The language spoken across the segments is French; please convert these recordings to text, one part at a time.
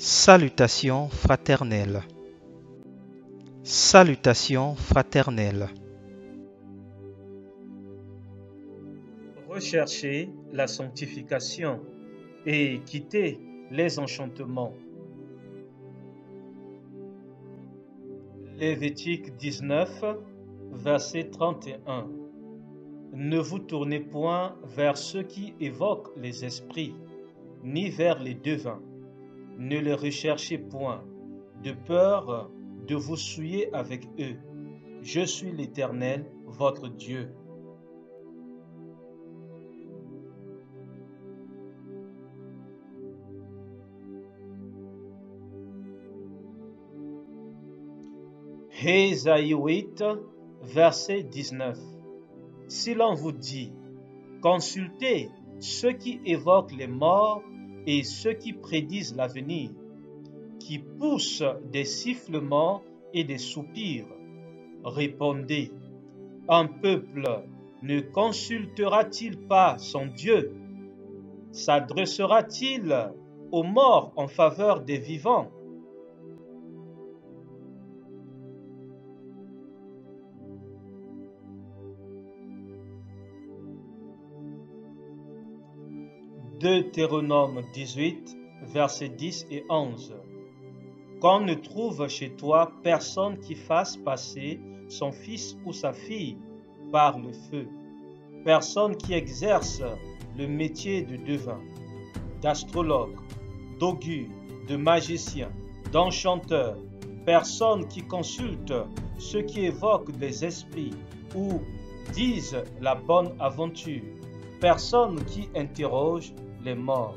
Salutations fraternelles. Salutations fraternelles. Recherchez la sanctification et quittez les enchantements. Lévitique 19, verset 31. Ne vous tournez point vers ceux qui évoquent les esprits, ni vers les devins. Ne les recherchez point, de peur de vous souiller avec eux. Je suis l'Éternel, votre Dieu. Ésaïe 8, verset 19. Si l'on vous dit, consultez ceux qui évoquent les morts et ceux qui prédisent l'avenir, qui poussent des sifflements et des soupirs, répondez, un peuple ne consultera-t-il pas son Dieu? S'adressera-t-il aux morts en faveur des vivants? Deutéronome 18, versets 10 et 11. Qu'on ne trouve chez toi personne qui fasse passer son fils ou sa fille par le feu, personne qui exerce le métier de devin, d'astrologue, d'augure, de magicien, d'enchanteur, personne qui consulte ceux qui évoquent les esprits ou disent la bonne aventure, personne qui interroge les morts.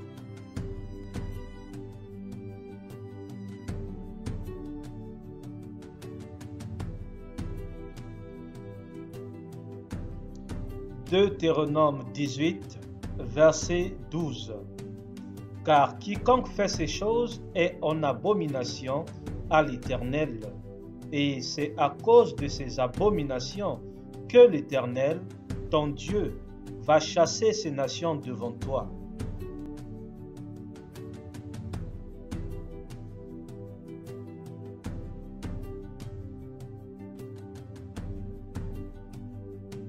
Deutéronome 18, verset 12. Car quiconque fait ces choses est en abomination à l'Éternel, et c'est à cause de ces abominations que l'Éternel, ton Dieu, va chasser ces nations devant toi.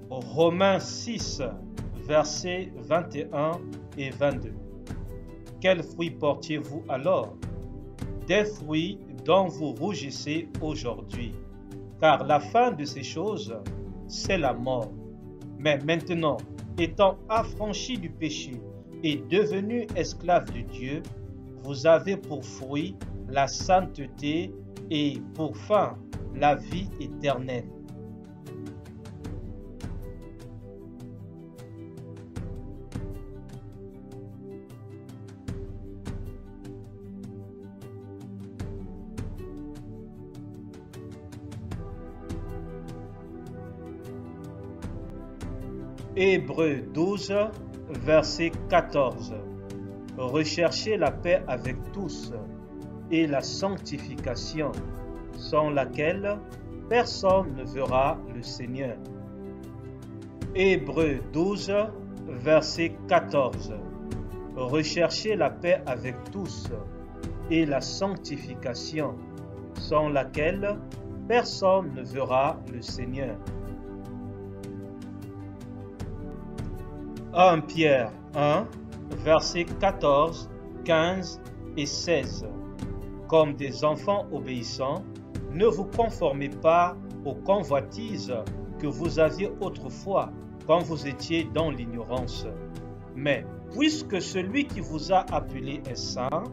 Romains 6, versets 21 et 22. Quels fruits portiez-vous alors? Des fruits dont vous rougissez aujourd'hui, car la fin de ces choses, c'est la mort. Mais maintenant, étant affranchis du péché et devenus esclaves de Dieu, vous avez pour fruit la sainteté et pour fin la vie éternelle. Hébreux 12, verset 14. Recherchez la paix avec tous et la sanctification, sans laquelle personne ne verra le Seigneur. Hébreux 12, verset 14. Recherchez la paix avec tous et la sanctification, sans laquelle personne ne verra le Seigneur. 1 Pierre 1, versets 14, 15 et 16. Comme des enfants obéissants, ne vous conformez pas aux convoitises que vous aviez autrefois quand vous étiez dans l'ignorance. Mais puisque celui qui vous a appelé est saint,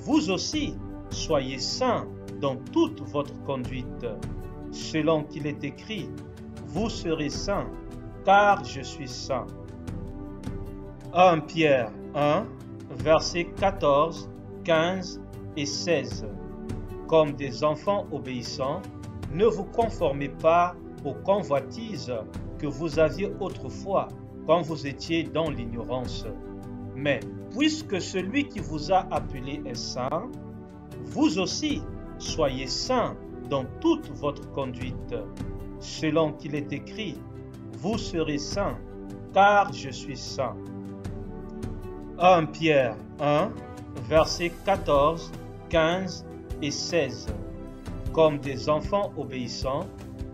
vous aussi soyez saints dans toute votre conduite. Selon qu'il est écrit, vous serez saints, car je suis saint. 1 Pierre 1, versets 14, 15 et 16. Comme des enfants obéissants, ne vous conformez pas aux convoitises que vous aviez autrefois quand vous étiez dans l'ignorance. Mais puisque celui qui vous a appelé est saint, vous aussi soyez saints dans toute votre conduite. Selon qu'il est écrit, vous serez saints, car je suis saint. 1 Pierre 1, versets 14, 15 et 16. Comme des enfants obéissants,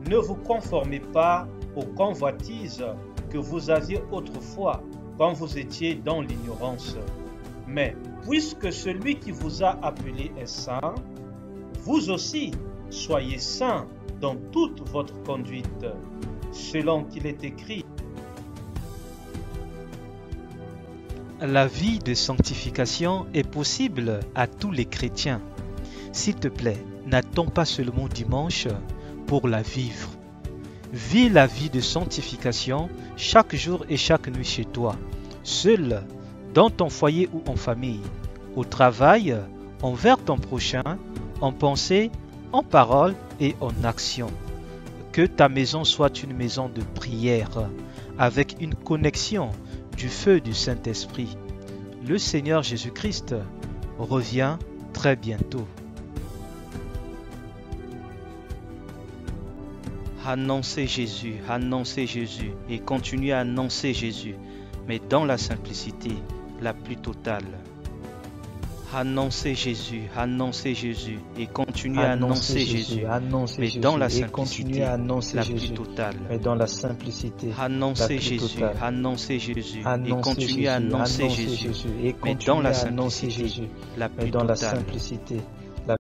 ne vous conformez pas aux convoitises que vous aviez autrefois quand vous étiez dans l'ignorance. Mais puisque celui qui vous a appelé est saint, vous aussi soyez saints dans toute votre conduite, selon qu'il est écrit. La vie de sanctification est possible à tous les chrétiens. S'il te plaît, n'attends pas seulement dimanche pour la vivre. Vis la vie de sanctification chaque jour et chaque nuit chez toi, seul, dans ton foyer ou en famille, au travail, envers ton prochain, en pensée, en parole et en action. Que ta maison soit une maison de prière, avec une connexion du feu du Saint-Esprit. Le Seigneur Jésus-Christ revient très bientôt. Annoncez Jésus et continuez à annoncer Jésus, mais dans la simplicité la plus totale. Annoncez Jésus et continuez à annoncer Jésus, mais dans la simplicité la plus totale. Annoncez Jésus et continuez à annoncer Jésus, mais dans la simplicité la plus totale.